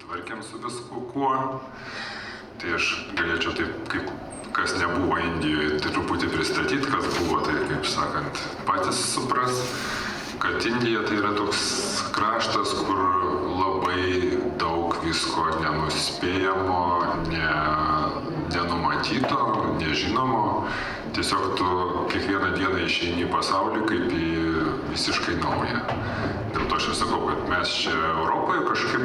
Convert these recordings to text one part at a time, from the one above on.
susitvarkėm su visku kuo. Tai aš galėčiau taip, kaip kas nebuvo Indijoje, tai truputį pristatyti, kas buvo, tai kaip sakant, patys supras, kad Indija tai yra toks kraštas, kur labai daug visko nenuspėjamo, nenumatyto, nežinomo. Tiesiog tu kiekvieną dieną išeini į pasaulį kaip į visiškai naują. Dėl to aš ir sakau, kad mes čia Europoje kažkaip,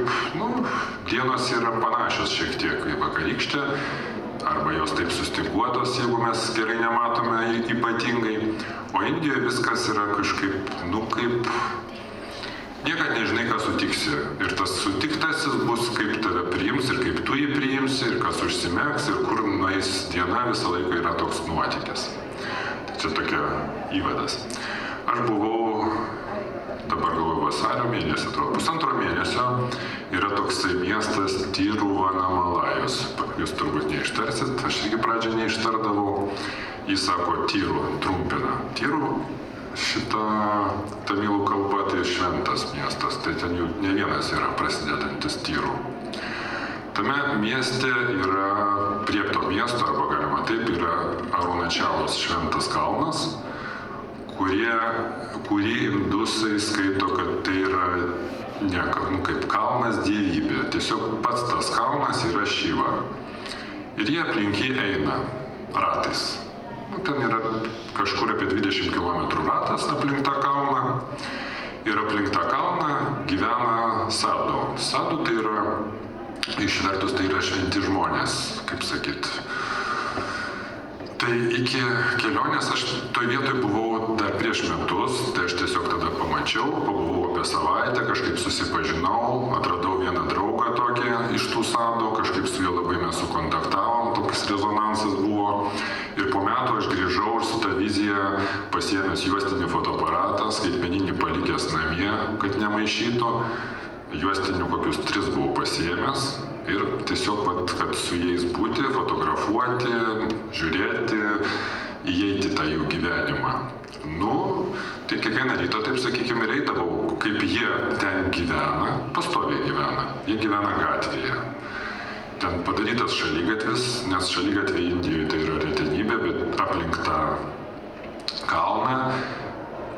dienos yra panašios šiek tiek į vakarykštę, arba jos taip sustyguotos, jeigu mes gerai nematome ypatingai. O Indijoje viskas yra kažkaip, kaip niekad nežinai, ką sutiksi. Ir tas sutiktasis bus, kaip tave priims ir kaip tu jį priimsi, ir kas užsimegs, ir kur nueis diena, visą laiką yra toks nuotykis. Tai čia tokia įvadas. Aš buvau, dabar galvoju, vasario mėnesį, atrodo, 1,5 mėnesio, yra toksai miestas Tiruvannamalajus. Jūs turbūt neištarsit, aš irgi pradžią neištardavau. Jis sako Tiru, trumpina. Tiru, šita tamilų kalba tai šventas miestas, tai ten jų ne vienas yra prasidedantis Tiru. Tame mieste yra, prie to miesto, arba galima taip, yra Arunačalos šventas kalnas, kurį indusai skaito, kad tai yra kaip kalnas dievybė. Tiesiog pats tas kalnas yra Šiva. Ir jie aplink jį eina ratais. Ten yra kažkur apie 20 km ratas aplink tą kalną. Ir aplink tą kalną gyvena sadų. Sadų tai yra, išvertus, tai yra šventi žmonės, kaip sakyt. Tai iki kelionės aš toj vietoj buvau dar prieš metus, tai aš tiesiog tada pamačiau, pabuvau apie savaitę, kažkaip susipažinau, atradau vieną draugą tokį iš tų sadų, kažkaip su juo labai mes sukontaktavom, toks rezonansas buvo. Ir po metų aš grįžau ir su ta vizija pasiėmęs juostinį fotoaparatą, skaitmeninį palikęs namie, kad nemaišytų. Juostinių kokius 3 buvau pasiėmęs ir tiesiog, kad su jais būti, fotografuoti, žiūrėti, įeiti tą jų gyvenimą. Tai kiekvieną rytą, taip sakykime, eidavau, kaip jie ten gyvena, pastoviai gyvena. Jie gyvena gatvėje. Ten padarytas šaligatvis, nes šaligatvė Indijoje tai yra retenybė, bet aplink tą kalną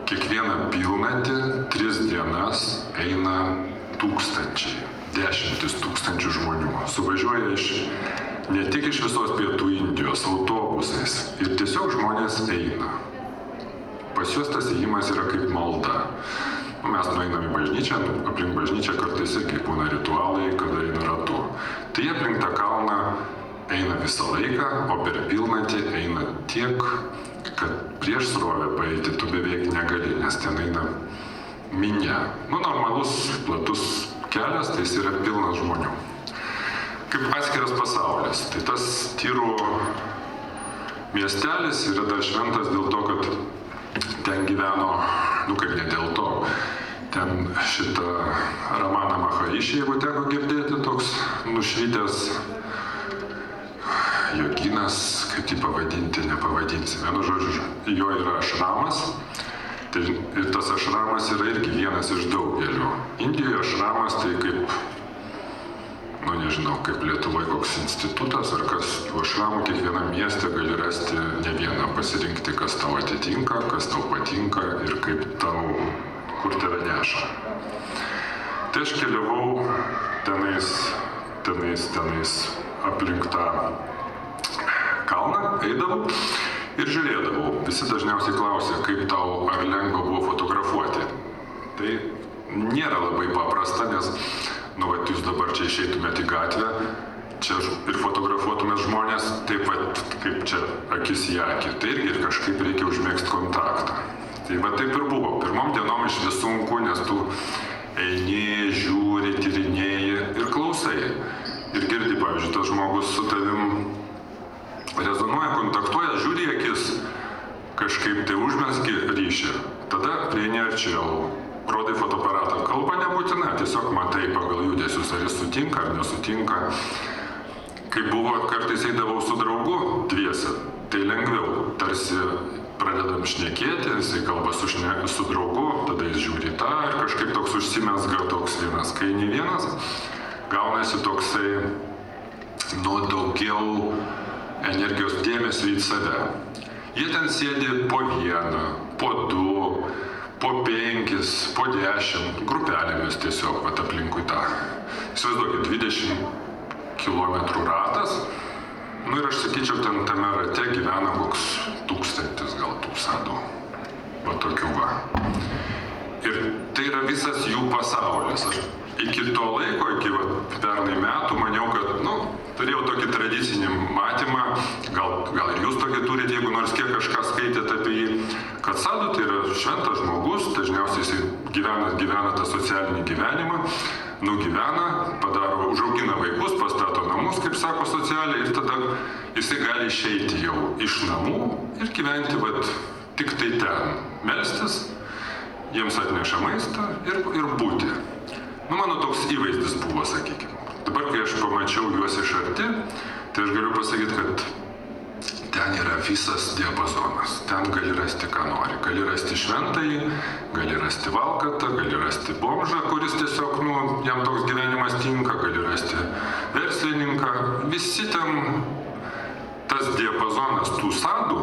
kiekvieną pilnatį 3 dienas eina tūkstančiai, 10 tūkstančių žmonių. Suvažiuoja ne tik iš visos pietų Indijos autobusais ir tiesiog žmonės eina. Pas juos tas ėjimas yra kaip malda. Mes nueinam į bažnyčią, aplink bažnyčią kartais irgi būna ritualai, kada eina ratu. Tai aplink tą kalną eina visą laiką, o per pilnatį eina tiek, kad prieš srovę paeiti tu beveik negali, nes ten eina minia. Normalus, platus kelias, tai jis yra pilnas žmonių. Kaip atskiras pasaulis. Tai tas Tiru miestelis yra dar šventas dėl to, kad ten gyveno, kaip ne dėl to, ten šitą Ramana Maharišį, jeigu teko girdėti, toks nušvitęs joginas, kaip jį pavadinti, nepavadinsi. Vienu žodžiu, jo yra ašramas. Ir tas ašramas yra irgi vienas iš daugelių. Indijoje ašramas tai kaip, nežinau, kaip Lietuvoje koks institutas ar kas. Tų ašramų kiekvienam mieste gali rasti ne vieną, pasirinkti, kas tau atitinka, kas tau patinka ir kaip tau, kur tave neša. Tai aš keliavau tenais aplink tą kalną, eidavau ir žiūrėdavau. Visi dažniausiai klausia, kaip tau ar lengva buvo fotografuoti. Tai nėra labai paprasta, nes, jūs dabar čia išeitumėte į gatvę, čia ir fotografuotumėt žmonės, taip pat kaip čia akis į akį. Tai irgi kažkaip reikia užmėgsti kontaktą. Tai taip ir buvo. Pirmom dienom iš vis sunku, nes tu eini, žiūri, tyrinėji ir klausai. Ir girdi, pavyzdžiui, tas žmogus su tavim rezonuoja, kontaktuoja, žiūri akis, kažkaip tai užmesgi ryšį. Tada prieini arčiau, rodai fotoaparatą. Kalba nebūtina, tiesiog matai pagal judesius, ar jis sutinka ar nesutinka. Kai buvo, kartais eidavau su draugu dviese, tai lengviau. Tarsi pradedam šnekėti, jisai kalba su draugu, tada jis žiūri tą ir kažkaip toks užsimesga toks vienas. Kai ne vienas, gaunasi toksai, daugiau energijos dėmesio į save. Jie ten sėdi po vieną, po du, po 5, po 10 grupelėmis tiesiog aplinkui tą. Įsivaizduokit, 20 km ratas. Ir aš sakyčiau, tame rate gyvena koks 1000 gal tų sadų. Tokių va. Ir tai yra visas jų pasaulis. Aš iki to laiko, iki pernai metų, maniau, kad, turėjau tokį tradicinį matymą, gal ir jūs tokį turite, jeigu nors kiek kažką skaitėte apie jį, kad sadų tai yra šventas žmogus, dažniausiai jisai gyvena tą socialinį gyvenimą, nugyvena, padaro, užaugina vaikus, pastato namus, kaip sako socialiai, ir tada jisai gali išeiti jau iš namų ir gyventi tik tai ten, melstis, jiems atneša maistą ir būti. Mano toks įvaizdis buvo, sakykime. Dabar, kai aš pamačiau juos iš arti, tai aš galiu pasakyti, kad ten yra visas diapazonas. Ten gali rasti, ką nori. Gali rasti šventąjį, gali rasti valkatą, gali rasti bomžą, kuris tiesiog, jam toks gyvenimas tinka, gali rasti verslininką. Visi ten, tas diapazonas tų sadų,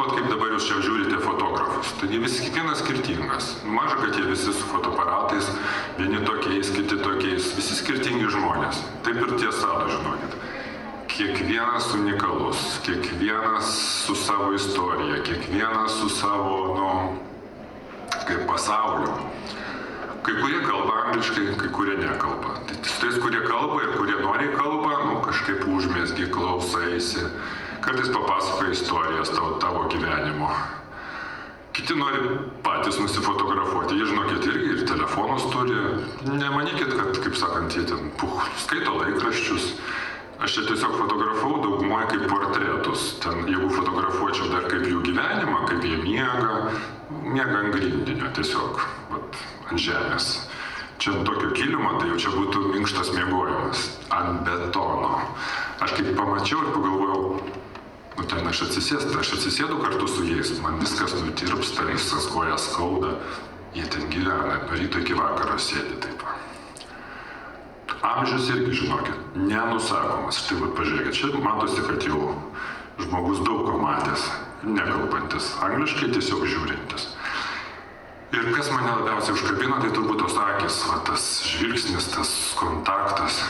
kaip dabar jūs čia žiūrite fotografus, tai kiekvienas skirtingas. Maža, kad jie visi su fotoaparatais, vieni tokiais, kiti tokiais, visi skirtingi žmonės. Taip ir tie sadų, žinokit. Kiekvienas unikalus, kiekvienas su savo istorija, kiekvienas su savo, kaip pasauliu. Kai kurie kalba angliškai, kai kurie nekalba. Tai su tais, kurie kalba ir kurie nori kalba, kažkaip užmesgi, klausaisi. Kartais papasakoja istorijas tavo gyvenimo. Kiti nori patys nusifotografuoti. Jie, žinokit, ir telefonus turi. Nemanykit, kad, kaip sakant, jie ten skaito laikraščius. Aš čia tiesiog fotografavau daugumoje kaip portretus. Ten, jeigu fotografuočiau dar kaip jų gyvenimą, kaip jie miega ant grindinio tiesiog, ant žemės. Čia ant tokio kilimo, tai jau čia būtų minkštas miegojimas, ant betono. Aš kaip pamačiau ir pagalvojau, ten aš atsisėdu kartu su jais, man viskas nutirpsta, viskas kojas skauda, jie ten gyvena, nuo ryto iki vakaro sėdi taip. Amžius irgi, žinokit, nenusakomas. Štai pažiūrėkit, čia matosi, kad jau žmogus daug ko matęs, nekalbantis angliškai, tiesiog žiūrintis. Ir kas mane labiausiai užkabino, tai turbūt tos akis, tas žvilgsnis, tas kontaktas.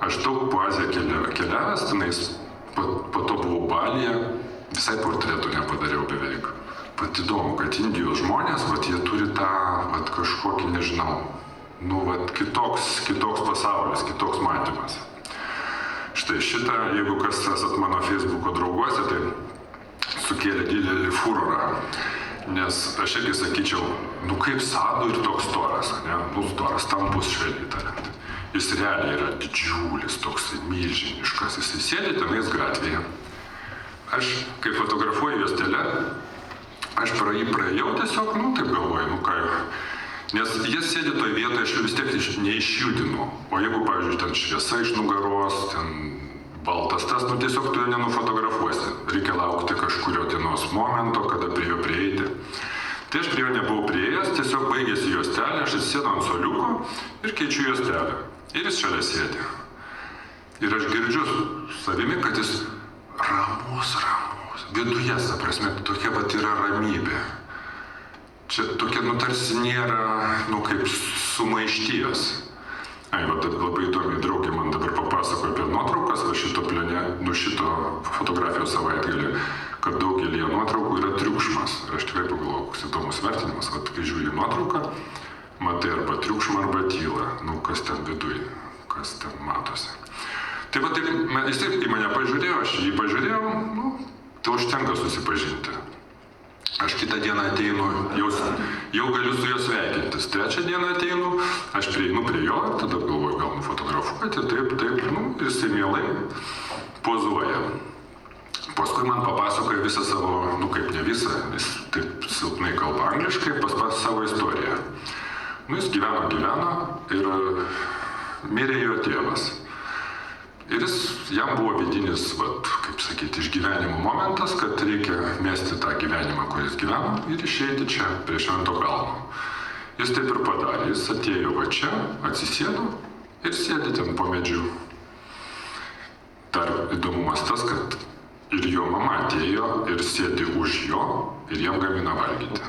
Aš daug po Aziją keliavęs, tenais po to buvau Balyje, visai portretų nepadariau beveik. Pat įdomu, kad Indijos žmonės, jie turi tą, kažkokį, nežinau, kitoks pasaulis, kitoks matymas. Štai šitą, jeigu kas esat mano Facebooko drauguose, tai sukėlė didelį furorą. Nes aš irgi sakyčiau, kaip sadų ir toks storas, storas, tampus švelniai tariant. Jis realiai yra didžiulis, toks milžiniškas, jis sėdi tenais gatvėje. Aš, kai fotografuoju juostelę, aš praėjau tiesiog, taip galvoju, ką jau. Nes jie sėdi toje vietoje, aš vis tiek neišjudinu. O jeigu, pavyzdžiui, ten šviesa iš nugaros, ten baltas tas, tiesiog tu jo nenufotografuosi. Reikia laukti kažkurio dienos momento, kada prie jo prieiti. Tai aš prie jo nebuvau prieėjęs, tiesiog baigėsi juostelė, aš atsisėdu ant suoliuko ir keičiu juostelę. Ir jis šalia sėdi. Ir aš girdžiu savimi, kad jis ramus. Viduje, ta prasme, tokia yra ramybė. Čia tokia, tarsi nėra, kaip sumaišties. Labai įdomi draugė man dabar papasakojo apie nuotraukas, šito fotografijos savaitgalį, kad daugelį nuotraukų yra triukšmas. Ir aš tikrai pagalvojau, koks įdomus vertinimas, kai žiūri nuotrauką, matai arba triukšmą, arba tylą. Kas ten viduj, kas ten matosi. Tai jis taip į mane pažiūrėjo, aš jį pažiūrėjau, tai užtenka susipažinti. Aš kitą dieną ateinu, jau galiu su juo sveikintis. Trečią dieną ateinu, aš prieinu prie jo, tada galvoju, gal nufotografuoti, taip, ir jisai mielai pozuoja. Paskui man papasakoja visą savo, kaip ne visą, jis taip silpnai kalba angliškai, savo istoriją. Jis gyveno ir mirė jo tėvas. Ir jam buvo vidinis, kaip sakyti, išgyvenimo momentas, kad reikia mesti tą gyvenimą, kuris gyveno, ir išeiti čia prie Švento kalno. Jis taip ir padarė, jis atėjo čia, atsisėdo ir sėdi ten po medžiu. Dar įdomumas tas, kad ir jo mama atėjo ir sėdi už jo ir jam gamina valgyti.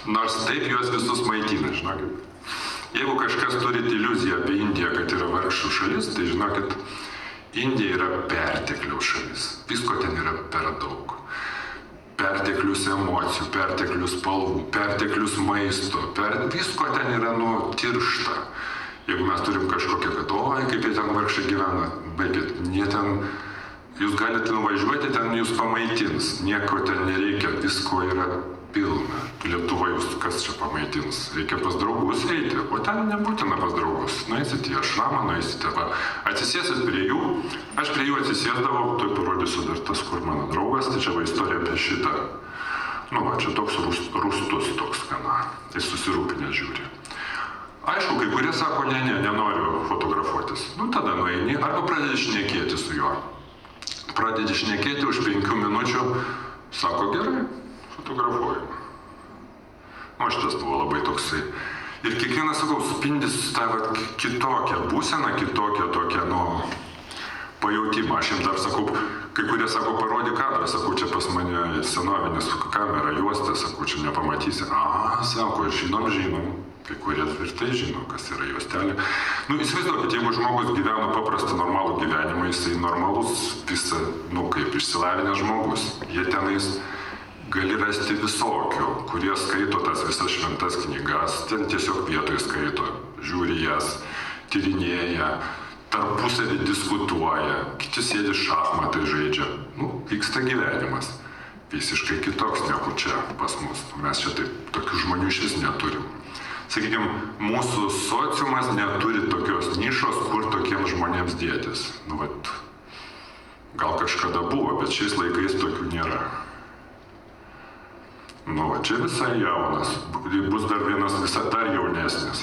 Nors taip juos visus maitina, žinokit. Jeigu kažkas turite iliuziją apie Indiją, kad yra vargšų šalis, tai žinokit, Indija yra pertekliaus šalis. Visko ten yra per daug. Perteklius emocijų, perteklius spalvų, perteklius maisto, visko ten yra tiršta. Jeigu mes turim kažkokią, kad oi, kaip jie ten vargšai gyvena, baigit, jūs galite nuvažiuoti, ten jūs pamaitins, nieko ten nereikia, visko yra pilna. Lietuva jūs kas čia pamaitins, reikia pas draugus eiti, o ten nebūtina pas draugus. Nueisite į ašramą, nueisite, atsisėsit prie jų, aš prie jų atsisėsdavau, tai parodysiu dar tas, kur mano draugas, tai čia va istorija apie šitą. Čia toks rūstus toks gana, jis susirūpinęs žiūri. Aišku, kai kurie sako, nenoriu fotografuotis. Tada nueini, arba pradedi šnekėti su juo. Pradedi šnekėti už 5 minučių, sako, gerai, fotografuoju. Šitas buvo labai toksai. Ir kiekvienas, sakau, spindis tą kitokią būseną, kitokią tokią, pajautimą. Aš jiems dar sakau, kai kurie sako, parodyk kadrą, sakau, čia pas mane senovinis kamera, juosta, sakau, čia nepamatysi. Sako, žinom. Kai kurie ir tai žino, kas yra juostelė. Įsivaizduokit, jeigu žmogus gyveno paprastą normalų gyvenimą, jisai normalus, kaip išsilavinęs žmogus. Jie tenais gali rasti visokių, kurie skaito tas visas šventas knygas, ten tiesiog vietoj skaito, žiūri jas, tyrinėja, tarpusavį diskutuoja, kiti sėdi šachmatai žaidžia. Vyksta gyvenimas. Visiškai kitoks negu čia pas mus. Mes čia tokių žmonių išvis neturim. Sakykime, mūsų sociumas neturi tokios nišos, kur tokiems žmonėms dėtis. Gal kažkada buvo, bet šiais laikais tokių nėra. Čia visai jaunas, bus dar vienas dar jaunesnis.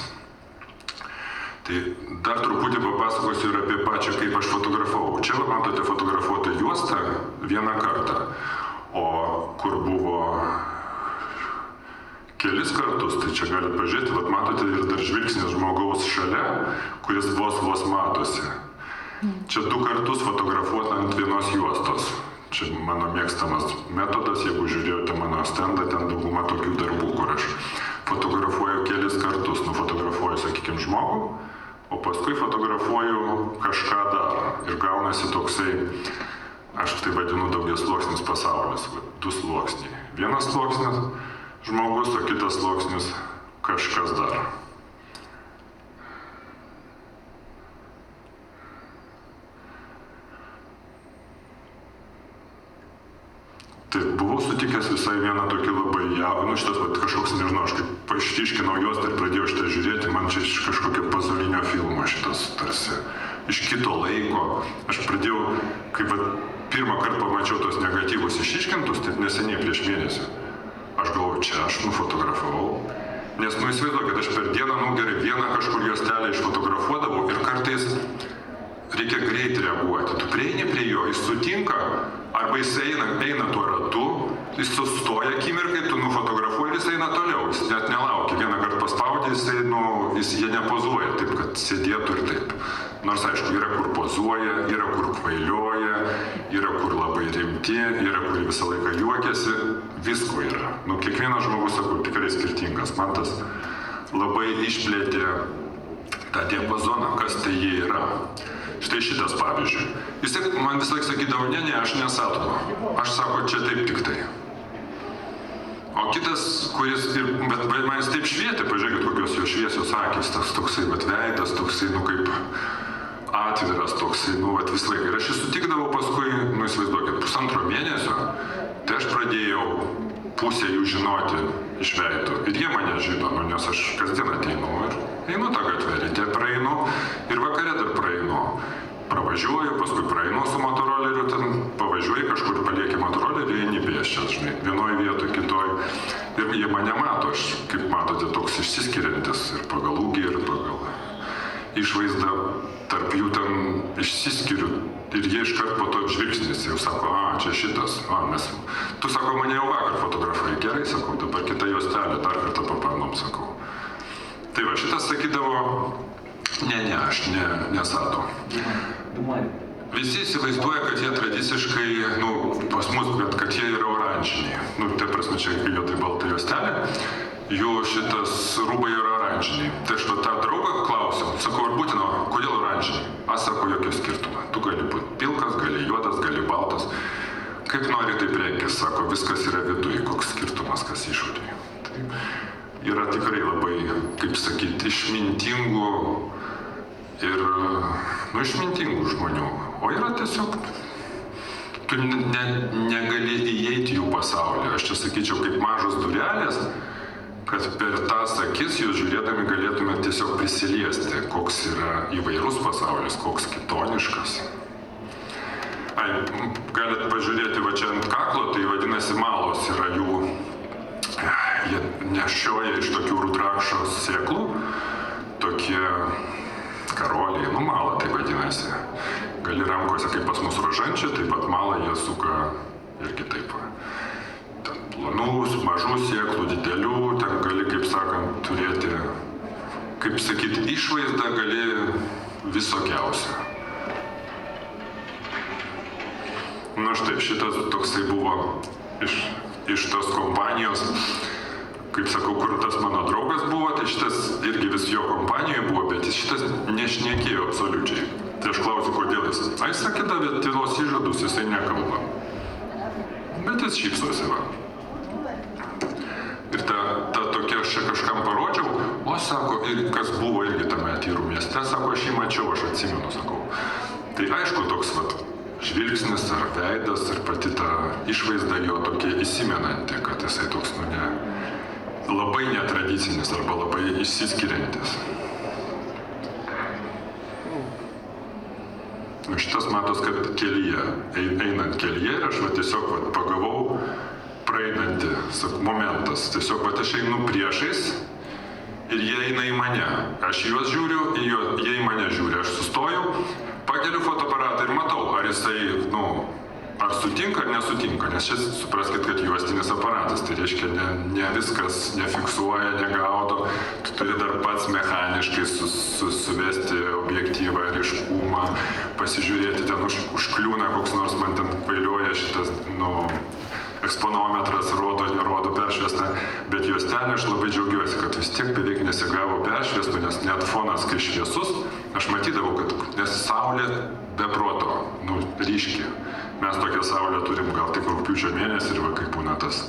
Tai dar truputį papasakosiu ir apie pačią, kaip aš fotografavau. Čia matote fotografuotą juostą vieną kartą, o kur buvo kelis kartus, tai čia galite pažiūrėti, matote ir dar žvilgsnis žmogaus šalia, kuris vos matosi. Čia 2 kartus fotografuota ant vienos juostos. Čia mano mėgstamas metodas, jeigu žiūrėjote mano stendą, ten dauguma tokių darbų, kur aš fotografuoju kelis kartus, nufotografuoju, sakykime, žmogų, o paskui fotografuoju kažką dar. Ir gaunasi toksai, aš tai vadinu daugiasluoksnis pasaulis, 2 sluoksniai. Vienas sluoksnis žmogus, o kitas sluoksnis kažkas dar. Tai buvau sutikęs visai vieną tokį labai jauną, šitas kažkoks, nežinau, aš kaip ištiškinau juostą ir pradėjau šitą žiūrėti, man čia iš kažkokio pazolinio filmo šitas tarsi, iš kito laiko. Aš pradėjau, kai pirmą kartą pamačiau tos negatyvus išiškintus, taip neseniai prieš mėnesį. Aš galvoju, čia aš nufotografavau, nes įsivaizduoju, kad aš per dieną, gerai, vieną kažkur juostelę išfotografuodavau ir kartais reikia greit reaguoti. Tu prieini prie jo, jis sutinka, arba jis eina tuo ratu, jis sustoja akimirkai, tu nufotografuoji ir jis eina toliau, jis net nelaukia. Vieną kartą paspaudė, jie nepozuoja taip, kad sėdėtų ir taip. Nors aišku, yra kur pozuoja, yra kur kvailioja, yra kur labai rimti, yra kur visą laiką juokiasi, visko yra. Kiekvienas žmogus, sakau, tikrai skirtingas. Man tas labai išplėtė tą diapazoną, kas tai jie yra. Štai šitas pavyzdžiui. Jis man visą laiką sakydavo, ne, aš nesatulu. Aš sako, čia taip tik tai. O kitas, bet man jis taip švietė, pažiūrėkit, kokios jo šviesios akys, tas toksai veidas, toksai, kaip atviras, toksai, visą laiką. Ir aš jį sutikdavau paskui, įsivaizduokit, 1,5 mėnesio, tai aš pradėjau pusę jų žinoti iš veidų. Ir jie mane žino, nes aš kasdien ateinu ir einu tą gatvę, ryte praeinu ir vakare dar praeinu. Pravažiuoju, paskui praeinu su motoroleriu, ten pavažiuoju kažkur, palieki motoroleriu, eini pėsčias, žinai, vienoje vietoje, kitoje. Ir jie mane mato, aš, kaip matote, toks išsiskiriantis ir pagal ūgį, ir pagal išvaizdą, tarp jų ten išsiskiriu. Ir jie iškart po to žvilgsnis jau sako, čia šitas, tu, sako, mane jau vakar fotografai, gerai, sakau, dabar kita juostelė, dar kartą papandom, sakau. Tai va, šitas sakydavo, ne, aš nesadu. Visi įsivaizduoja, kad jie tradiciškai, pas mus, bet kad jie yra oranžiniai. Tai prasme, čia vietoj balta juostelė, jų šitas rūbai yra oranžiniai. Tai aš tą draugą klausiau, sakau, ar būtino, kodėl oranžiniai? Aš sakau, jokio skirtumo. Tu gali būti pilkas, gali juodas, gali baltas. Kaip nori, taip reikės, sako, viskas yra viduje, koks skirtumas, kas išorėje. Tai yra tikrai labai, kaip sakyti, išmintingų ir, išmintingų žmonių. O yra tiesiog, tu negali įeiti jų pasaulį. Aš čia sakyčiau, kaip mažos durelės, kad per tas akis jūs žiūrėdami galėtume tiesiog prisiliesti, koks yra įvairus pasaulis, koks kitoniškas. Galit pažiūrėti va čia ant kaklo, tai vadinasi malos yra jų, jie nešioja iš tokių rudrakšos sėklų, tokie karoliai, mala tai vadinasi. Gali rankose, kaip pas mus rožančiai, taip pat malą jie suka irgi taip. Ten planus, mažų sėklų, didelių, ten gali, kaip sakant, turėti, kaip sakyti, išvaizdą gali visokiausią. Štai, šitas toksai buvo iš tos kompanijos, kaip sakau, kur tas mano draugas buvo, tai šitas irgi vis jo kompanijoje buvo, bet šitas nešnekėjo absoliučiai. Tai aš klausiu, kodėl jis. Jis sakė, davė tylos įžadus, jisai nekalba. Bet jis šypsosi, va. Ir ta tokia, aš čia kažkam parodžiau, o sako, ir kas buvo irgi tame Tyrų mieste, sako, aš jį mačiau, aš atsimenu, sakau. Tai aišku, toks, va, žvilgsnis ar veidas ir pati ta išvaizda jo tokia įsimenanti, kad jisai toks, labai netradicinis arba labai išsiskiriantis. Šitas matos, kad kelyje, einant kelyje ir aš tiesiog pagavau praeinantį momentas. Tiesiog aš einu priešais ir jie eina į mane. Aš juos žiūriu, jie į mane žiūri. Aš sustoju, pakeliu fotoaparatą ir matau, ar jisai, ar sutinka ar nesutinka. Nes čia supraskit, kad juostinis aparatas. Tai reiškia, ne viskas nefiksuoja, negaudo. Tu turi dar pats mechaniškai suvesti objektyvą, ryškumą, pasižiūrėti, ten užkliūna koks nors, man ten kvailioja šitas, eksponometras rodo peršviestą, bet juostelė aš labai džiaugiuosi, kad vis tiek beveik nesigavo peršviestų, nes net fonas, kai šviesus, aš matydavau, kad nes saulė be proto, ryški. Mes tokią saulę turim gal tik rugpjūčio mėnesį ir va kaip būna tas,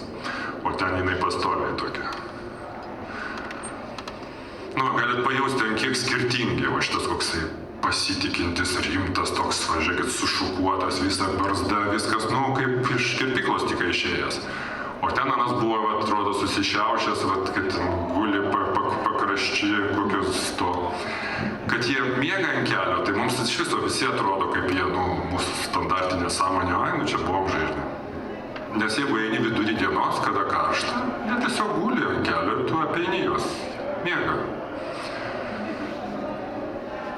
o ten jinai pastoviai tokia. Galit pajausti, kiek skirtingi, o šitas koksai pasitikintis, rimtas, toks, žiūrėkit, sušukuotas, visa barzda, viskas, kaip iš kirpyklos tik išėjęs. O ten anas buvo, atrodo, susišiaušęs, kad guli pakraščiai kokios to. Kad jie miega ant kelio, tai mums iš viso visi atrodo, kaip jie, mūsų standartinė sąmonė, čia bomžai. Nes jeigu eini vidury dienos, kada karšta, jie tiesiog guli ant kelio ir tu apeini juos, miega.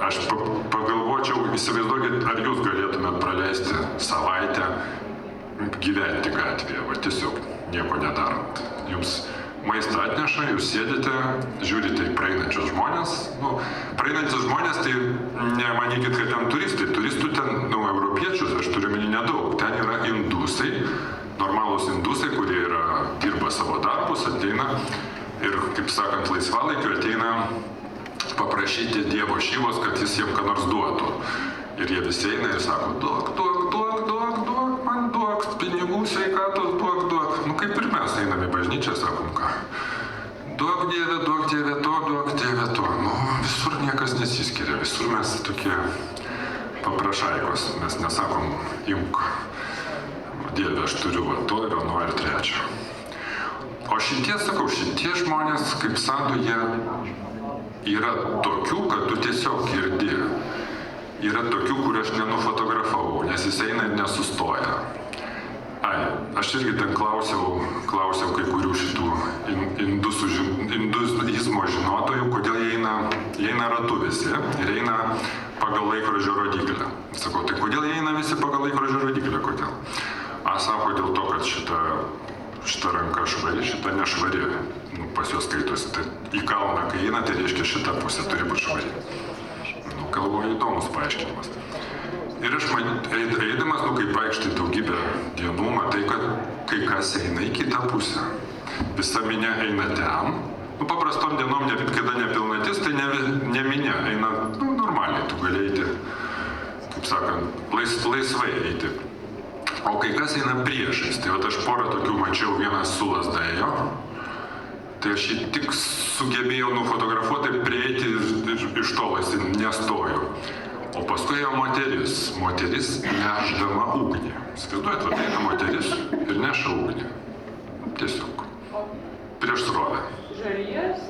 Aš pagalvočiau, įsivaizduokit, ar jūs galėtumėt praleisti savaitę gyventi gatvėje, tiesiog nieko nedarant. Jums maistą atneša, jūs sėdite, žiūrite į praeinančius žmonės. Praeinančius žmonės, tai nemanykit, kad ten turistai. Turistų ten, europiečius, aš turiu meni nedaug. Ten yra indusai, normalūs indusai, kurie dirba savo darbus, ateina ir, kaip sakant, laisvalaikiu ateina paprašyti Dievo šyvos, kad jis jiem ką nors duotų. Ir jie visi eina ir sako, duok, man duok, pinigų, sveikatos, duok. Kaip ir mes einam į bažnyčią, sakom ką. Duok Dieve to. Visur niekas nesiskiria, visur mes tokie paprašaikos. Mes nesakom, imk, Dieve, aš turiu to ir ano ir trečio. O šitie žmonės, kaip sadu, jie yra tokių, kad tu tiesiog girdi. Yra tokių, kur aš nenufotografavau, nes jis eina ir nesustoja. Aš irgi ten klausiau kai kurių šitų induzizmo žinotojų, kodėl jie eina ratu visi ir eina pagal laikrodžio rodiklę. Sakau, tai kodėl jie eina visi pagal laikrodžio rodiklę, kodėl? Sako, dėl to, kad šita ranka švari, šita nešvari. Nu, pas juos skaitosi. Tai į kalną, kai eina, tai reiškia šita pusė turi būti švari. Nu, galvoju, įdomus paaiškinimas. Ir aš eidamas, nu, kaip vaikštai daugybę dienų, matai, kad kai kas eina į kitą pusę. Visa minia eina ten. Nu, paprastom dienom, kada nepilnatis, tai ne minia, eina, nu, normaliai, tu gali eiti, kaip sakant, laisvai eiti. O kai kas eina priešais, tai aš porą tokių mačiau, vienas su lazda ėjo, tai aš jį tik sugebėjau nufotografuoti, prieiti iš tolo, jis nestojo. O paskui ėjo moteris nešdama ugnį. Įsivaizduojat, va, eina moteris ir neša ugnį. Tiesiog. Prieš srovę. Žaries?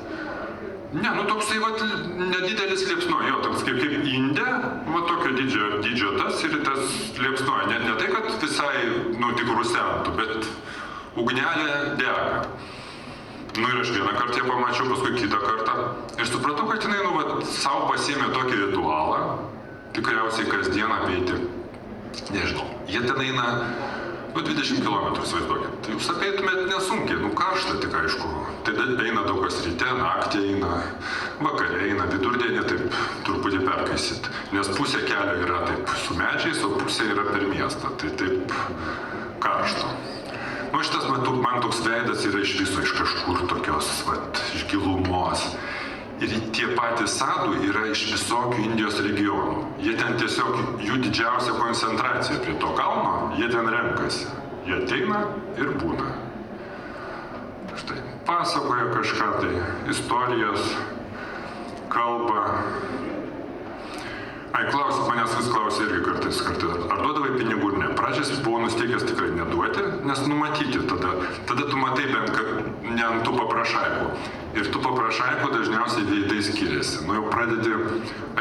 Ne, nu toksai vat nedidelis liepsnoja, jo, toks kaip indė, va tokio dydžio tas ir tas liepsnoja. Ne tai, kad visai, nu, tik rusentų, bet ugnelė dega. Nu ir aš vieną kartą ją pamačiau, paskui kitą kartą. Ir supratau, kad jinai, nu, va, savo pasiėmė tokį ritualą, tikriausiai kasdieną apeiti, nežinau, jie ten eina, nu, 20 km, įsivaizduokit. Tai jūs apeitumėt nesunkiai, nu, karšta tik aišku. Tai eina daug kas ryte, naktį eina, vakare eina, vidurdienį taip truputį perkaisit. Nes pusė kelio yra taip su medžiais, o pusė yra per miestą. Tai taip karšto. Nu, šitas man toks veidas yra iš viso, iš kažkur tokios, vat, iš gilumos. Ir tie patys sadų yra iš visokių Indijos regionų. Jie ten tiesiog, jų didžiausia koncentracija prie to kalno, jie ten renkasi. Jie ateina ir būna. Štai, pasakoja kažką tai, istorijas, kalba. Klausit, manęs vis klausia irgi kartais, ar duodavai pinigų ir ne. Pradžiais buvau nusteikęs tikrai neduoti, nes numatyti tada tu matai bent, kad ne ant tų paprašaipų. Ir tų paprašaipų dažniausiai veidai skiriasi. Nu jau pradedi,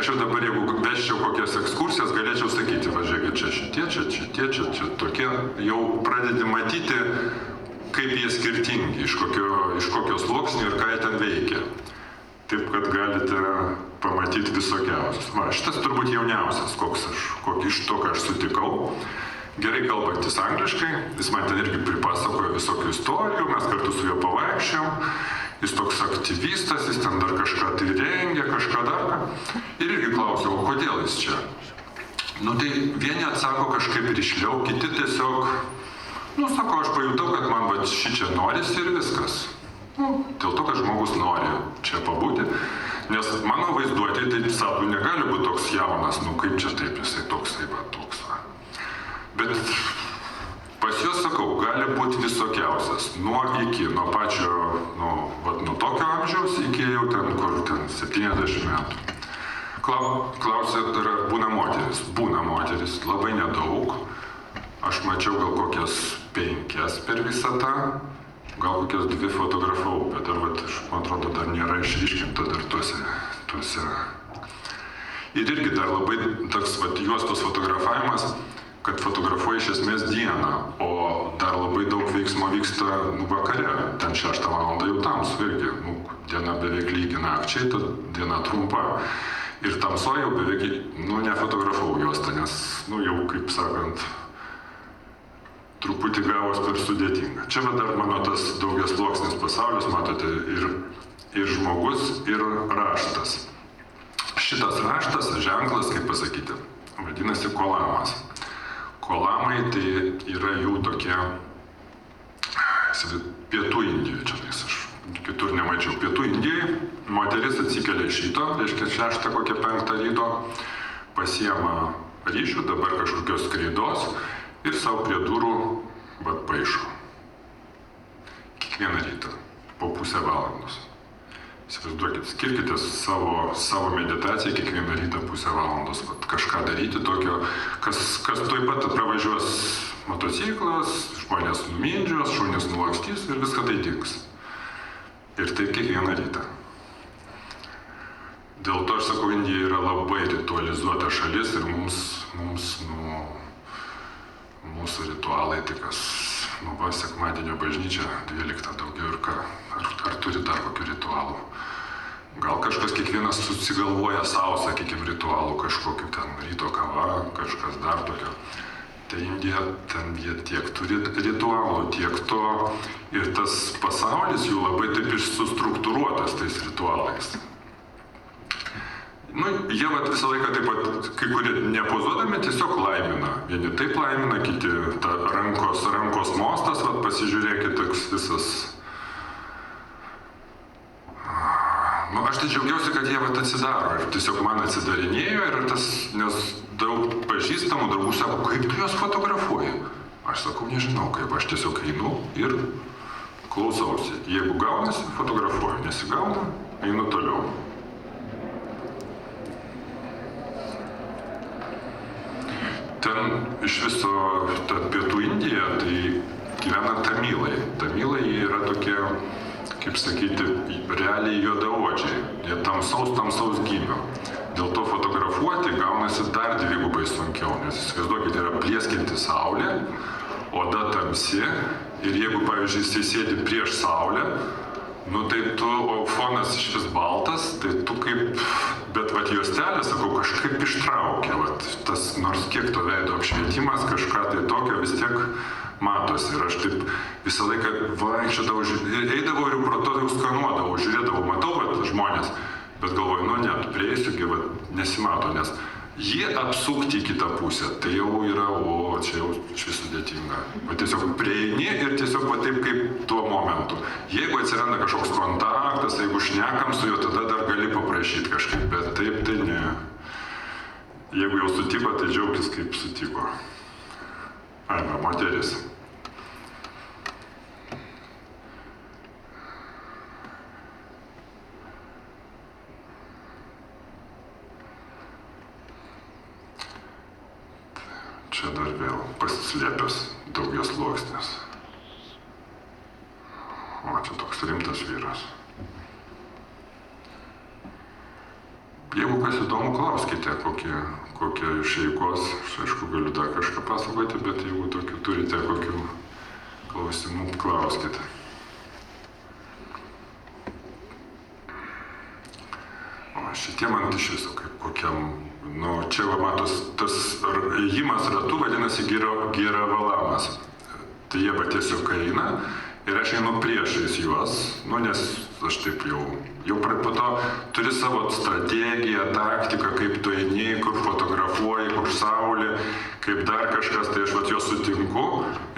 aš jau dabar jeigu vesčiau kokias ekskursijas, galėčiau sakyti, važiuokit, čia šitie, čia tokie, jau pradedi matyti, kaip jie skirtingi, iš kokio sluoksnio ir ką jie ten veikia. Taip, kad galite pamatyti visokiausius. Va, šitas turbūt jauniausias, iš to, ką aš sutikau. Gerai kalbantis angliškai, jis man ten irgi pripasakojo visokių istorijų, mes kartu su juo pavaikščiojom. Jis toks aktyvistas, jis ten dar kažką tai rengia, kažką dar. Ir irgi klausiau, o kodėl jis čia? Nu tai vieni atsako kažkaip rišliau, kiti tiesiog, nu sako, aš pajutau, kad man va šičia norisi ir viskas. Nu, dėl to, kad žmogus nori čia pabūti, nes mano vaizduotė, tai sadų negali būti toks jaunas, nu kaip čia taip, jisai toksai, va, toks, va. Bet pas juos, sakau, gali būti visokiausias, nuo pačio, nuo tokio amžiaus iki jau ten, kur ten 70 metų. Klausėt, ar būna moteris? Būna moteris, labai nedaug. Aš mačiau gal kokias 5 per visą tą. Gal kokias 2 fotografavau, bet dar, man atrodo, dar nėra išryškinta dar tuose. Ir irgi dar labai toks juostos fotografavimas, kad fotografuoja iš esmės dieną, o dar labai daug veiksmo vyksta vakare, ten 6 valandą jau tamsu irgi, diena beveik lygi nakčiai, ta diena trumpa. Ir tamsoje jau beveik, nefotografavau juostą, nes, jau, kaip sakant, truputį gavos per sudėtinga. Čia dar mano tas daugias sluoksnis pasaulis, matote, ir žmogus, ir raštas. Šitas raštas, ženklas, kaip pasakyti, vadinasi kolamas. Kolamai tai yra jų tokie pietų Indijoje, čia aš kitur nemačiau. Pietų Indijoje moteris atsikelia iš ryto, reiškia 6 kokią 5 ryto, pasiema ryžių, dabar kažkokios kreidos, ir savo prie durų paišo. Kiekvieną rytą, po pusę valandos. Įsivaizduokit, skirkite savo meditaciją kiekvieną rytą pusę valandos. Kažką daryti tokio, kas tuoj pat pravažiuos motociklas, žmonės numindžios, šunys nulakstys ir viską tai dings. Ir taip kiekvieną rytą. Dėl to aš sakau, Indija yra labai ritualizuota šalis ir mūsų ritualai, tai kas, sekmadienio bažnyčia, 12 daugiau ir ką, ar turi dar kokių ritualų. Gal kažkas kiekvienas susigalvoja savo, sakykime, ritualų, kažkokiu ten ryto kava, kažkas dar tokio. Tai Indija, ten jie tiek turi ritualų, tiek to. Ir tas pasaulis jų labai taip sustruktūruotas tais ritualais. Jie visą laiką taip pat, kai kurie nepozuodami, tiesiog laimina. Vieni taip laimina, kiti rankos mostas, pasižiūrėkit, toks visas. Aš tai džiaugiausi, kad jie atsidaro ir tiesiog man atsidarinėjo ir nes daug pažįstamų draugų sako, kaip tu juos fotografuoji? Aš sakau, nežinau kaip, aš tiesiog einu ir klausausi. Jeigu gaunasi, fotografuoju, nesigauna, einu toliau. Ten iš viso pietų Indija, tai gyvena tamilai. Tamilai yra tokie, kaip sakyti, realiai juodaodžiai. Jie tamsaus gymio. Dėl to fotografuoti gaunasi dar dvigubai sunkiau, nes įsivaizduokit, yra plieskinti saulė, oda tamsi ir jeigu, pavyzdžiui, jis sėdi prieš saulę, tai o fonas iš vis baltas, tai tu kaip, bet juostelė, sakau, kažkaip ištraukia, tas nors kiek to veido apšvietimas, kažką tai tokio vis tiek matosi. Ir aš taip visą laiką vaikščiodavau, eidavau ir pro to jau skanuodavau, žiūrėdavau, matau žmonės, bet galvoju, prieisiu, nesimato, nes jie apsukti į kitą pusę, tai jau yra, čia jau šis sudėtinga. Tiesiog prieini ir tiesiog taip kaip tuo momentu. Jeigu atsiranda kažkoks kontaktas, jeigu šnekam su juo, tada dar gali paprašyti kažkaip, bet taip tai ne. Jeigu jau sutiko, tai džiaugtis kaip sutiko. Moteris. Čia dar vėl pasislėpęs daugiasluoksnis. Čia toks rimtas vyras. Jeigu kas įdomu, klauskite, kokie iš eigos. Aš aišku galiu dar kažką pasakoti, bet jeigu tokių turite kokių klausimų, klauskite. Šitie man iš viso kaip kokiam, čia matos, tas ėjimas ratu vadinasi giravalamas. Tai jie tiesiog eina ir aš einu priešais juos, nes aš taip jau po to turi savo strategiją, taktiką, kaip tu eini, kur fotografuoji, kur saulė, kaip dar kažkas, tai aš juos sutinku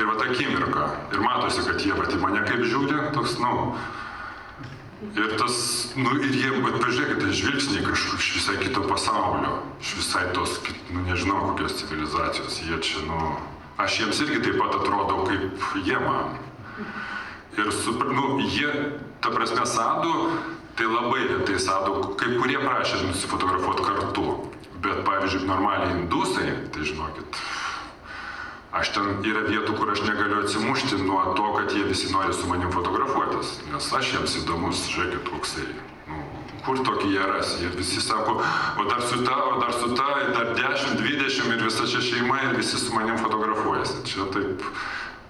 ir akimirka. Ir matosi, kad jie į mane kaip žiūri, toks, ir tas, ir jie, pažiūrėkite, žvilgsniai kažkur iš visai kito pasaulio, iš visai tos, nežinau, kokios civilizacijos, jie čia, aš jiems irgi taip pat atrodau, kaip jie man. Ir, jie, ta prasme, sadų, tai labai retai sadų, kai kurie prašė nusifotografuoti kartu, bet, pavyzdžiui, normaliai indusai, tai žinokit, ten yra vietų, kur aš negaliu atsimušti nuo to, kad jie visi nori su manim fotografuotis, nes aš jiems įdomus, žiūrėkit, koksai, kur tokį jie ras, jie visi sako, o dar su ta, dar 10, 20 ir visa čia šeima ir visi su manim fotografuojasi. Čia taip,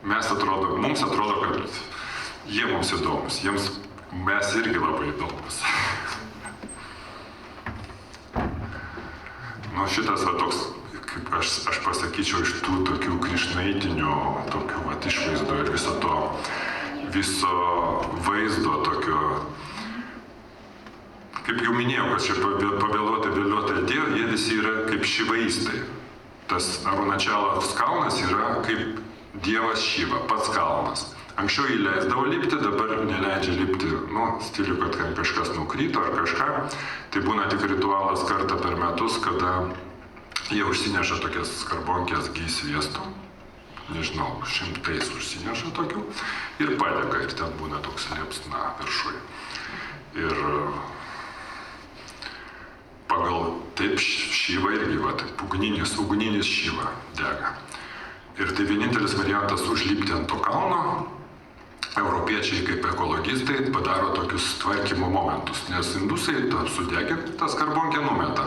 mums atrodo, kad jie mums įdomus, mes irgi labai įdomus. Šitas toks, kaip aš pasakyčiau, iš tų tokių krišnaitinių, tokių išvaizdų ir viso vaizdo tokio, kaip jau minėjau, kad čia pavėluotai atėjo, jie visi yra kaip šivaistai. Tas Arunačalos kalnas yra kaip dievas Šiva, pats kalnas. Anksčiau jį leisdavo lipti, dabar neleidžia lipti, stiliu, kad kažkas nukryto ar kažką. Tai būna tik ritualas kartą per metus, kada jie užsineša tokias skarbonkės sviesto, nežinau, 100 užsineša tokių ir padega ir ten būna toks liepsna viršui. Ir pagal taip Šiva irgi, ugninis Šiva dega. Ir tai vienintelis variantas užlipti ant to kalno. Europiečiai kaip ekologistai padaro tokius tvarkymo momentus, nes indusai sudegė, tą skarbonkę numeta.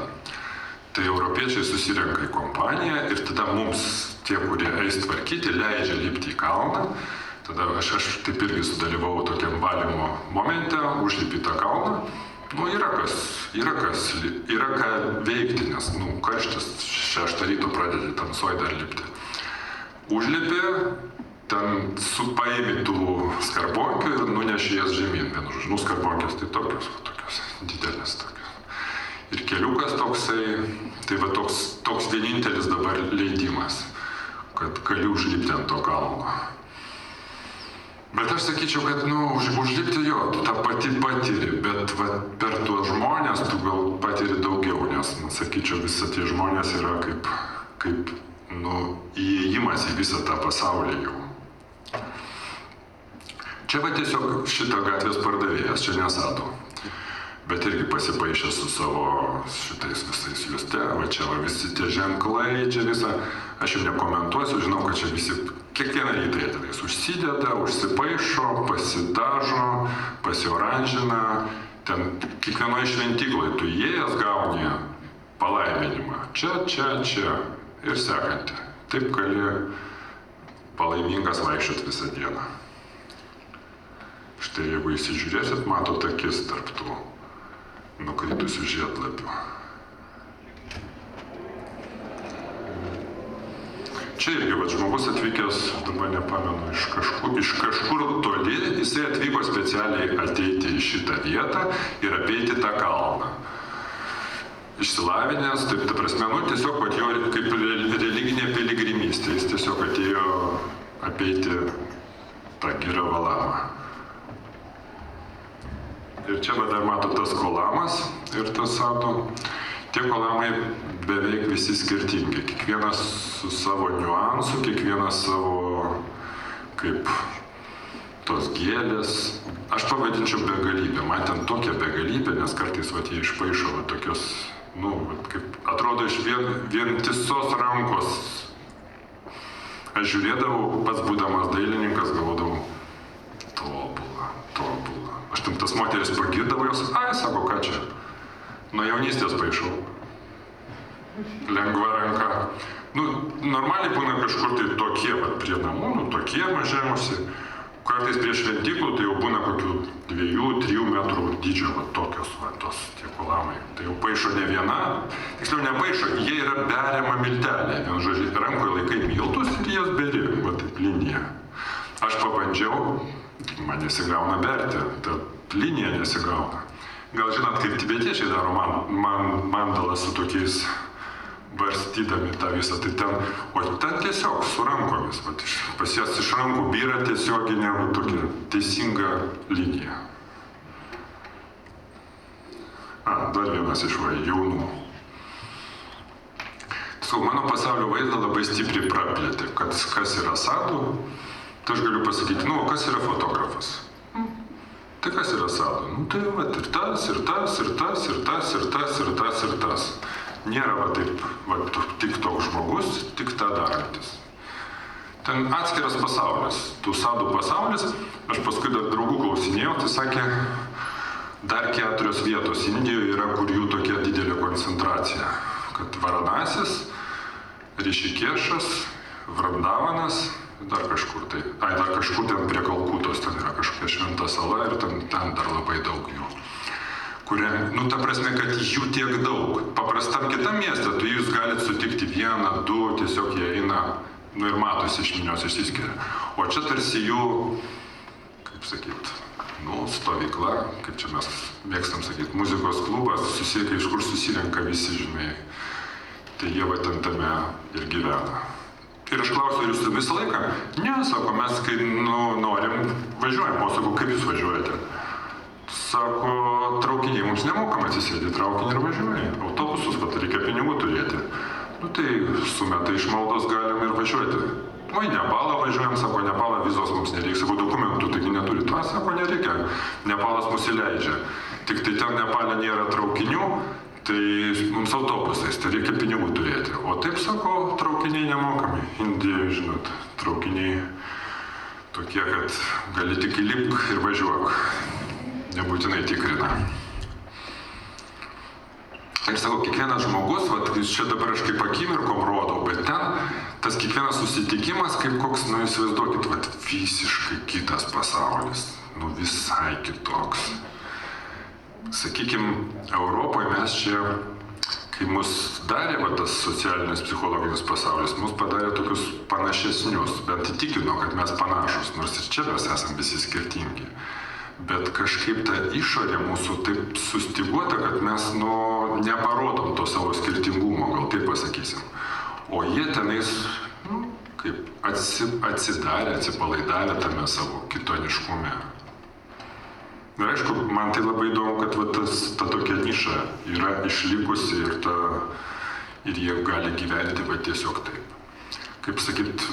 Tai europiečiai susirenka į kompaniją ir tada mums, tie, kurie eis tvarkyti, leidžia lipti į kalną. Tada aš taip irgi sudalyvavau tokiam valymo momente, užlipi tą kalną. Yra ką veikti, nes karštis 6 ryto pradedi tamsoj dar lipti. užlipė, ten paėmė tų skarbonkių ir nunešė jas žemyn. Vienu žodžiu, skarbonkės tai tokios didelės tokios. Ir keliukas toksai, tai va toks vienintelis dabar leidimas, kad gali užlipti ant to kalno. Bet aš sakyčiau, kad, užlipti jo, tu tą patiri, bet va, per tuos žmonės tu gal patiri daugiau, nes, sakyčiau, visi tie žmonės yra kaip įėjimas į visą tą pasaulį jau. Čia va tiesiog šitą gatvės pardavėjas, čia nesado, bet irgi pasipaišė su savo šitais visais juste, va čia va visi tie ženklai, čia visą, aš jau nekomentuosiu, žinau, kad čia visi, kiekvieną rytą jie tenais užsideda, užsipaišo, pasidažo, pasioranžina, ten kiekvienoje šventykloje tu įėjęs gauni palaiminimą, čia ir sekantį. Taip gali palaimingas vaikščioti visą dieną. Štai jeigu įsižiūrėsit, matot akis tarp tų nukritusių žiedlapių. Čia irgi žmogus atvykęs, dabar nepamenu, iš kažkur toli, jisai atvyko specialiai ateiti į šitą vietą ir apeiti tą kalną. Išsilavinęs, taip, ta prasme, tiesiog jo kaip religinė piligrimystė, jis tiesiog atėjo apeiti tą Girą Valamą. Ir čia dar matot tas kolamas ir tas sado. Tie kolamai beveik visi skirtingi, kiekvienas su savo niuansu, kiekvienas savo kaip tos gėlės. Aš pavadinčiau begalybę, man ten tokia begalybė, nes kartais jie išpaišo tokios, kaip atrodo iš vientisos rankos. Aš žiūrėdavau, pats būdamas dailininkas, galvodavau, tobula. Aš ten tas moteris pagirdavau jos, sako, ką čia? Nuo jaunystės paišau. Lengva ranka. Normaliai būna kažkur tai tokie prie namų, tokie mažiausi. Kartais prie šventyklų tai jau būna kokių 2-3 metrų dydžio, tokios tie kolamai. Tai jau paišo ne viena, tiksliau nepaišo, jie yra beriama miltelė. Vienu žodžiu, rankoje laikai miltus ir jas beri, taip linija. Aš pabandžiau, man nesigauna berti, ta linija nesigauna. Gal žinot, kaip tibetiečiai daro mandalą su tokiais barstydami tą visą, tai ten tiesiog su rankomis, pas jas iš rankų byra tiesioginė tokia teisinga linija. Dar vienas iš jaunų. Mano pasaulio vaizdą labai stipriai praplėtė, kad kas yra sadų, tai aš galiu pasakyti, kas yra fotografas. Tai kas yra sadų? Tai ir tas, ir tas, ir tas, ir tas, ir tas, ir tas, ir tas. Nėra taip, tik toks žmogus, tik tą darantis. Ten atskiras pasaulis, tų sadų pasaulis, aš paskui dar draugų klausinėjau, tai sakė, dar 4 vietos Indijoje yra, kur jų tokia didelė koncentracija. Kad Varanasis, Rišikešas, Vrandavanas, dar kažkur ten prie Kalkutos, ten yra kažkokia šventa sala ir ten dar labai daug jų. Ta prasme, kad jų tiek daug. Paprastam kitam mieste, tu jūs galite sutikti 1, 2, tiesiog jie eina, ir matosi iš minios išsiskiria. O čia tarsi jų, kaip sakyt, stovykla, kaip čia mes mėgstam sakyti, muzikos klubas, susiekia, iš kur susirenka visi, žinai. Tai jie ten tame ir gyvena. Ir aš klausiu, ar jūs visą laiką? Ne, sako, mes kai norim važiuojam, o sako, kaip jūs važiuojate? Sako, traukiniai mums nemokam, atsisėdi traukinį ir važiuoji. Autobusus, reikia pinigų turėti. Tai sumetai iš maldos galim ir važiuoti. Į Nepalą važiuojam, sako, Nepalą vizos mums nereikia. Sako, dokumentų taigi neturit. Sako, nereikia. Nepalas mus įleidžia. Tik tai ten Nepale nėra traukinių, tai mums autobusais, tai reikia pinigų turėti. O taip, sako, traukiniai nemokami. Indijoje, žinot, traukiniai tokie, kad gali tik įlipk ir važiuok. Nebūtinai tikrina. Ir sako, kiekvienas žmogus, čia dabar aš kaip akimirkom rodau, bet ten tas kiekvienas susitikimas, kaip koks, įsivaizduokit, visiškai kitas pasaulis, visai kitoks. Sakykime, Europoje mes čia, kai mus darė tas socialinis psichologinis pasaulis, mus padarė tokius panašesnius, bent įtikino, kad mes panašus, nors ir čia mes esame visi skirtingi. Bet kažkaip ta išorė mūsų taip sustiguota, kad mes neparodom to savo skirtingumo, gal taip pasakysim. O jie tenais kaip atsidarė, atsipalaidavė tame savo kitoniškume. Ir aišku, man tai labai įdomu, kad ta tokia niša yra išlikusi ir jie gali gyventi tiesiog taip. Kaip sakyt,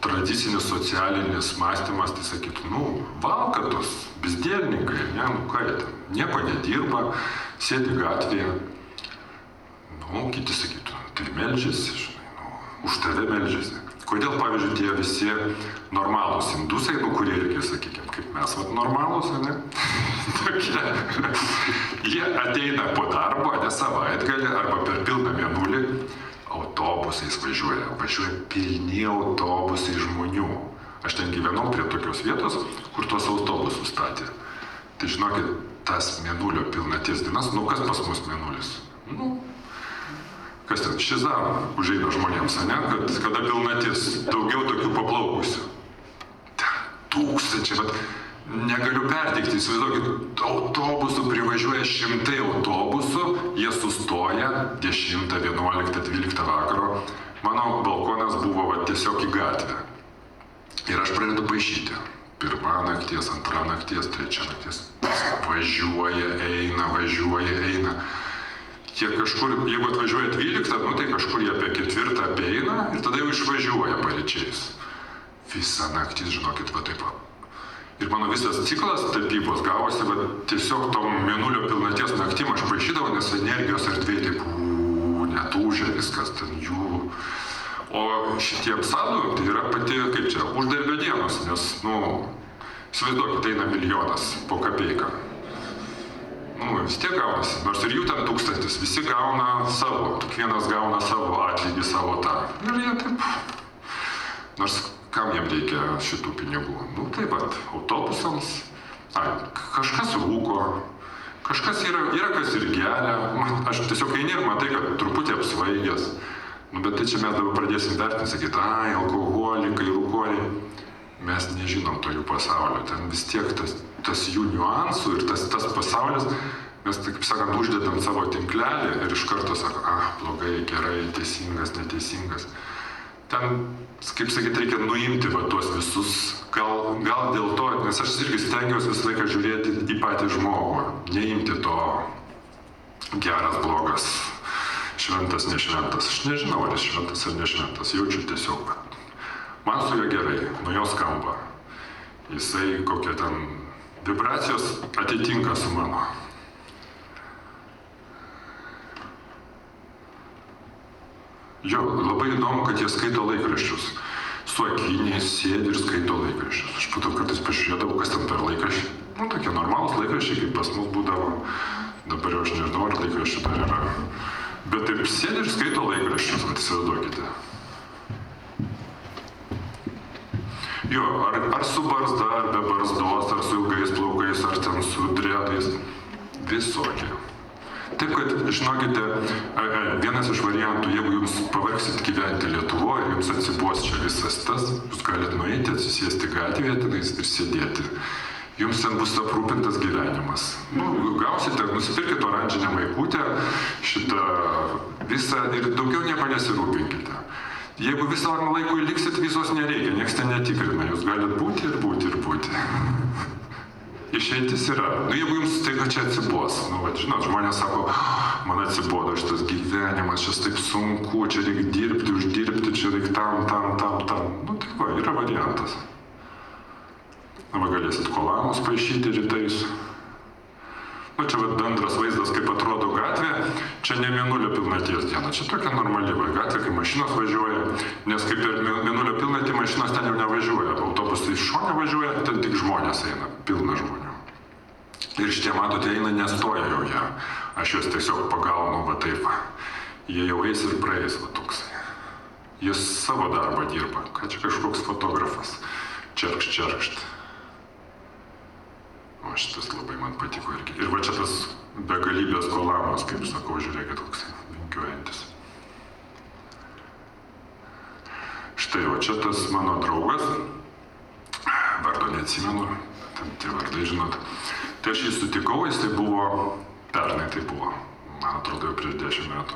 tradicinis socialinis mąstymas, tai sakyt, valkatos, bizdielninkai, ką jie ten, nieko nedirba, sėdi gatvėje, kiti sakytų, tai meldžiasi, žinai, už tave meldžiasi. Kodėl, pavyzdžiui, tie visi normalūs indusai, kurie irgi, sakykime, kaip mes normalūs, ne? Tokie. Jie ateina po darbo, savaitgalį arba per pilną mėnulį, autobusais važiuoja pilni autobusai žmonių. Aš ten gyvenau prie tokios vietos, kur tuos autobusus statė. Tai žinokit, tas mėnulio pilnaties dienas, kas pas mus mėnulis? Kas ten, šiza užeina žmonėms, ne? Kada pilnatis, daugiau tokių paplaukusių. Tūkstančiai, bet negaliu perteikti, įsivaizduokit, autobusų privažiuoja 100 autobusų, jie sustoja 10, 11, 12 vakaro. Mano balkonas buvo tiesiog į gatvę. Ir aš pradedu paišyti. 1 nakties, 2 nakties, 3 nakties. Važiuoja, eina. Jie kažkur, jeigu atvažiuoja 12, tai kažkur jie apie 4 apeina ir tada jau išvažiuoja paryčiais. Visą naktį, žinokit, taip. Ir mano visas ciklas tapybos gavosi, tiesiog tom mėnulio pilnaties naktim aš paišydavau, nes energijos erdvėj taip netūžia viskas ten jų. O šitie apsadų, tai yra pati, kaip čia, uždarbio dienos, nes, įsivaizduokit, eina milijonas po kapeiką. Vis tiek gaunasi, nors ir jų ten 1000, visi gauna savo, kiekvienas gauna savo atlygį, savo tą. Ir jie taip, nors kam jiem reikia šitų pinigų? Taip pat, autobusams, kažkas rūko, kažkas yra kas ir geria. Aš tiesiog eini ir matai, kad truputį apsvaigęs. Bet tai čia mes dabar pradėsim vertinti, sakyti, alkoholikai, rūkoriai. Mes nežinom to jų pasaulio. Ten vis tiek tas jų niuansų ir tas pasaulis, mes, kaip sakant, uždedam savo tinklelį ir iš karto sako, blogai, gerai, teisingas, neteisingas. Ten, kaip sakyti, reikia nuimti tuos visus, gal dėl to, nes aš irgi stengiausi visą laiką žiūrėti į patį žmogų, neimti to geras, blogas, šventas, nešventas. Aš nežinau, ar jis šventas ar nešventas, jaučiu tiesiog. Man su juo gerai, nuo jo skamba. Jisai kokie ten vibracijos atitinka su mano. Jo, labai įdomu, kad jie skaito laikraščius. Su akiniais sėdi ir skaito laikraščius. Aš patau kartais pažiūrėdavau, kas ten per laikraščiai. Tokie normalūs laikraščiai, kaip pas mus būdavo. Dabar jau aš nežinau, ar laikraščių dar yra. Bet taip sėdi ir skaito laikraščius, įsivaizduokite. Jo, ar su barzda, ar be barzdos, ar su ilgais plaukais, ar ten su dredais. Visokie. Taip, kad, žinokite, vienas iš variantų, jeigu jums pavargsit gyventi Lietuvoje, jums atsibos čia visas tas, jūs galite nueiti, atsisėsti gatvėje tenais ir sėdėti. Jums ten bus aprūpintas gyvenimas. Gausite, nusipirkite oranžinę maikutę, šitą visą ir daugiau nieko nesirūpinkite. Jeigu visą laikui liksit, visos nereikia, nieks ten netikrina, jūs galite būti ir būti ir būti. Išeitis yra. Jeigu jums staiga čia atsibos, žinot, žmonės sako, man atsibodo šitas gyvenimas, šis taip sunku, čia reikia dirbti, uždirbti, čia reikia tam. Tai yra variantas. Galėsit kolanus paišyti rytais. Čia bendras vaizdas, kaip atrodo gatvė, čia ne mėnulio pilnaties diena, čia tokia normali gatvė, kai mašinos važiuoja, nes kaip ir mėnulio pilnatį mašinos ten jau nevažiuoja, autobusai iš šone važiuoja, ten tik žmonės eina, pilna žmonių. Ir šitie, matote, eina, nestoja jau jie, aš juos tiesiog pagaunu, taip, jie jau eis ir praeis, toksai. Jis savo darbą dirba, kad čia kažkoks fotografas, čerkšt. O šitas labai man patiko irgi. Ir čia tas begalybės kolamas, kaip sakau, žiūrėkit, koks jo, čia tas mano draugas, vardo neatsimenu, tie vardai žinot. Tai aš jį sutikau, jis tai buvo, pernai tai buvo, man atrodo, jau prieš 10 metų.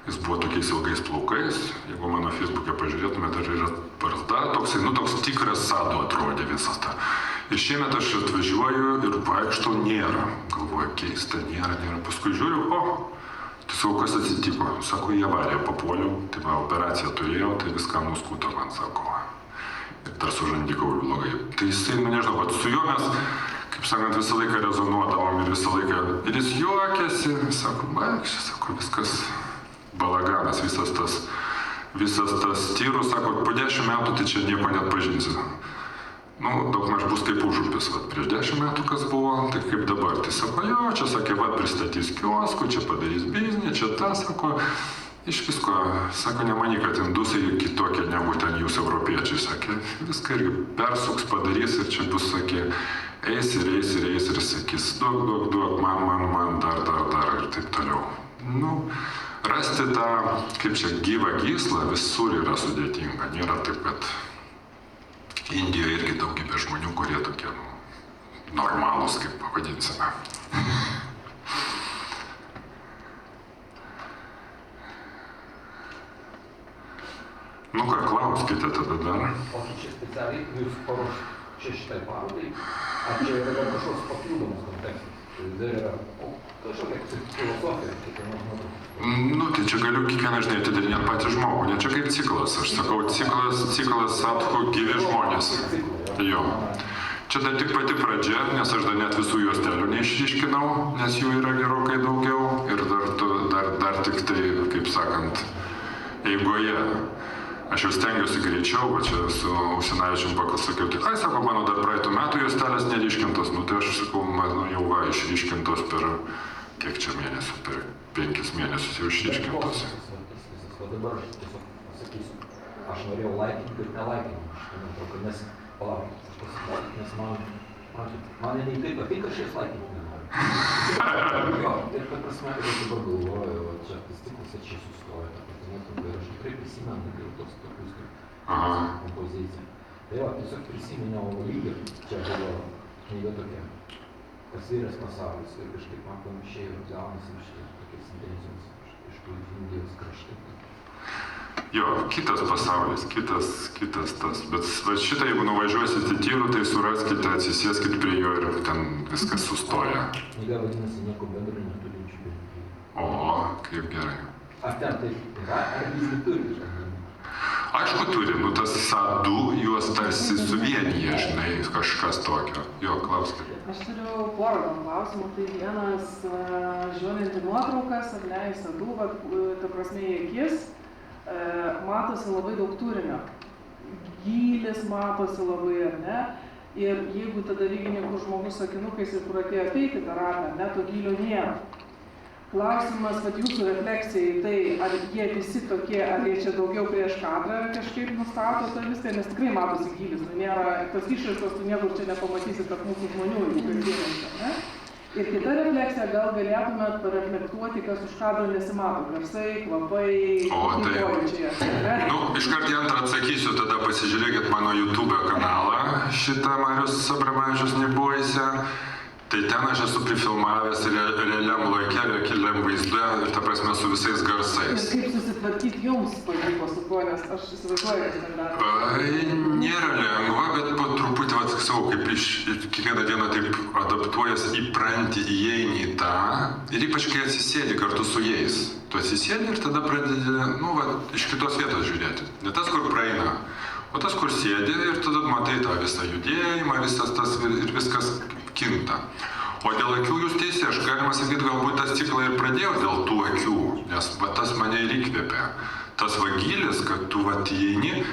Jis buvo tokiais ilgais plaukais, jeigu mano Facebook'e pažiūrėtume, dar yra barzda, toks tikras sado atrodė visas tą. Ir šiemet aš atvažiuoju ir vaikštau, nėra. Galvoju, keista, nėra. Paskui žiūriu, tai sakau, kas atsitiko? Sako, į avariją papuoliau, tai va, operaciją turėjau, tai viską nuskuto man, sako. Ir dar su žandikauliu blogai. Tai jisai, nežinau, bet su juo mes, kaip sakant, visą laiką rezonuodavom ir visą laiką. Ir jis juokėsi, sako, baigšė, sako, viskas balaganas, visas tas tyrus, sako, po 10 metų tai čia nieko net pažinsiu. Daugmaž bus kaip užupis, prieš 10 metų kas buvo, tai kaip dabar. Tai sako, jo, čia sakė, pristatys kioskų, čia padarys biznį, čia tą, sako, iš visko, sako, nemanyk, kad indusai kitokie negu ten jūs europiečiai, sakė, viską irgi persuks, padarys ir čia bus, sakė, eis ir sakys, duok, man, dar ir taip toliau. Rasti tą, kaip čia, gyvą gyslą visur yra sudėtinga, nėra taip, kad Indijoje irgi daugybė žmonių, kurie tokie normalūs, kaip pavadinsime. Ką, klauskite tada dar. O čia specialiai jūs paruošė šitai parodai, ar čia yra kažkoks papildomas kontekstas? Tai yra kažkokia filosofija, kiekvienos nuotraukos. Tai čia galiu kiekvieną, žinai, atidarinėti patį žmogų, ne čia kaip ciklas. Aš sakau, ciklas Sadhu gyvi žmonės. Jo. Čia dar tik pati pradžia, nes aš dar net visų juostelių neišryškinau, nes jų yra gerokai daugiau. Ir dar tik tai, kaip sakant, eigoje. Aš jau stengiuosi greičiau, va čia su Usinavičium pasakiau, tai sako, mano dar praeitų metų juostelės neišryškintos, tai aš sakau, jau išryškintos per, kiek čia mėnesių, per 5 mėnesius jau išryškintos. O dabar aš tiesiog pasakysiu, aš norėjau laikinti ir nelaikinti šitą nuotrauką, nes palaukit, aš pasilaikyti, nes man nei taip patinka, aš jas laikinti nenoriu. Jo, ir ta prasme, kad aš dabar galvoju, čia tas tiklas čia sustoja, ta pati nuotrauka, ir aš tikrai prisimenu jau tokius kaip kompozicija. Tai jo, tiesiog prisiminiau lygį, čia buvo knyga tokia, Pasviręs pasaulis, ir kažkaip man panašiai ir gaunasi iš tokiais intencijos, iš tų Indijos kraštų. Jo, kitas pasaulis, kitas tas, bet šitą, jeigu nuvažiuosit į Tyrų, tai suraskite, atsisėskit prie jo ir ten viskas sustoja. Knyga vadinasi nieko bendro neturinčių bendrų. O, kaip gerai. Ar ten tai yra, ar visgi turi? Aišku turi, tas Sadhu juos tarsi suvienyje, žinai, kažkas tokio. Jo, klauskite. Aš turiu porą klausimų. Tai vienas, žiūrint į nuotraukas, ar ne, į Sadhu, ta prasme į akis, matosi labai daug turinio. Gylis matosi labai, ar ne? Ir jeigu tada lygininkų žmogus sakinukais ir kur atėjo apeiti tą ratą, ne, to gylio nėra. Klausimas, kad jūsų refleksija į tai, ar jie visi tokie, ar jie čia daugiau prieš kadrą kažkaip nustato tą viską, nes tikrai matosi gylis, nėra, tas išraiškos tu niekur čia nepamatysi tarp mūsų žmonių, jeigu kasdienėse, ne? Ir kita refleksija, gal galėtumėt pareflektuoti, kas už kadro nesimato, garsai, kvapai, pojūčiai, ne? Iškart į antrą atsakysiu, tada pasižiūrėkit mano YouTube kanalą, šitą Marius Abramavičius Nebuvoise. Tai ten aš esu prifilmavęs realiam laike, realiam vaizde ir ta prasme su visais garsais. Ir kaip susitvarkyti jums pavyko su tuo, nes aš įsivaizduoju, kas ten daro? Nėra lengva, bet po truputį, sakau, kaip kiekvieną dieną taip adaptuojas, įpranti, įeini į tą ir ypač kai atsisėdi kartu su jais. Tu atsisėdi ir tada pradedi, iš kitos vietos žiūrėti. Ne tas, kur praeina, o tas, kur sėdi ir tada matai tą visą judėjimą, visas tas ir viskas kinta. O dėl akių jūs teisė, aš galima sakyti, galbūt tas ciklą ir pradėjau dėl tų akių, nes tas mane ir įkvėpė. Tas gylis, kad tu įeini,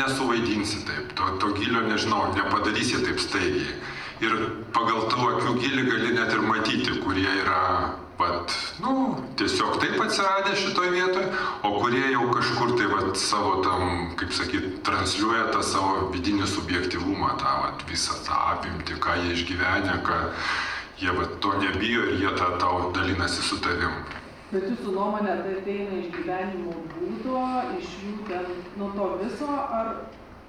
nesuvaidinsi taip, to gylio, nežinau, nepadarysi taip staigiai. Ir pagal tų akių gylį gali net ir matyti, kurie yra tiesiog taip atsiradę šitoj vietoj, o kurie jau kažkur tai savo tam, kaip sakyt, transliuoja tą savo vidinį subjektyvumą, tą visą tą apimtį, ką jie išgyvenę, ką jie to nebijo ir jie tau dalinasi su tavim. Bet jūsų nuomonė, tai ateina iš gyvenimo būdo, iš jų ten, nuo to viso, ar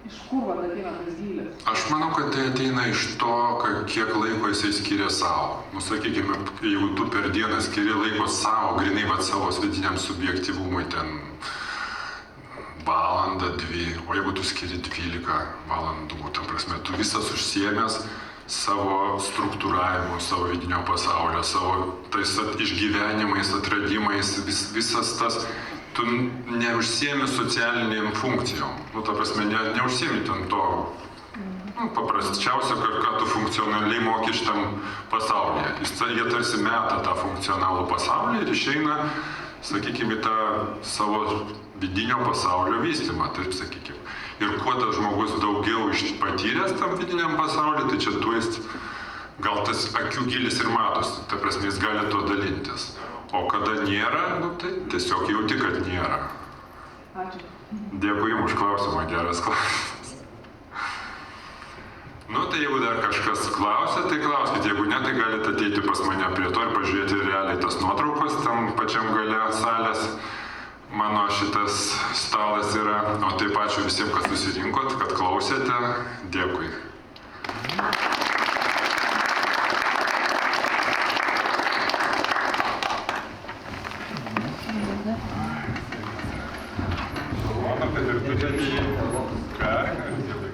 iš kur vat ateina tas gylis? Aš manau, kad tai ateina iš to, kiek laiko jisai skiria savo. Nu, sakykime, jeigu tu per dieną skiri laiko savo, grinai vat savo vidiniam subjektyvumui ten valandą, dvi, o jeigu tu skiri 12 valandų, tam prasme, tu visas užsiėmęs savo struktūravimu, savo vidinio pasaulio, savo tais išgyvenimais, atradimais, visas tas, tu neužsiemi socialiniam funkcijom. Nu, ta prasme, neužsiemi ten to, nu, paprasčiausia, ką tu funkcionaliai moki šitam pasaulyje. Jie tarsi meta tą funkcionalų pasaulį ir išeina, sakykime, tą savo vidinio pasaulio vystymą, taip sakykime. Ir kuo tas žmogus daugiau patyręs tam vidiniam pasauliu, tai čia tuo jis gal tas akių gilis ir matosi, ta prasme, jis gali tuo dalintis. O kada nėra, nu, tai tiesiog jauti, kad nėra. Ačiū. Dėkui Jums už klausimą, geras klausimas. Nu, tai jeigu dar kažkas klausia, tai klauskite, jeigu ne, tai galite ateiti pas mane prie to ir pažiūrėti realiai tas nuotraukos, tam pačiam gale salės. Mano šitas stalas yra, o taip ačiū visiems, kad susirinkot, kad klausėte. Dėkui. Ką?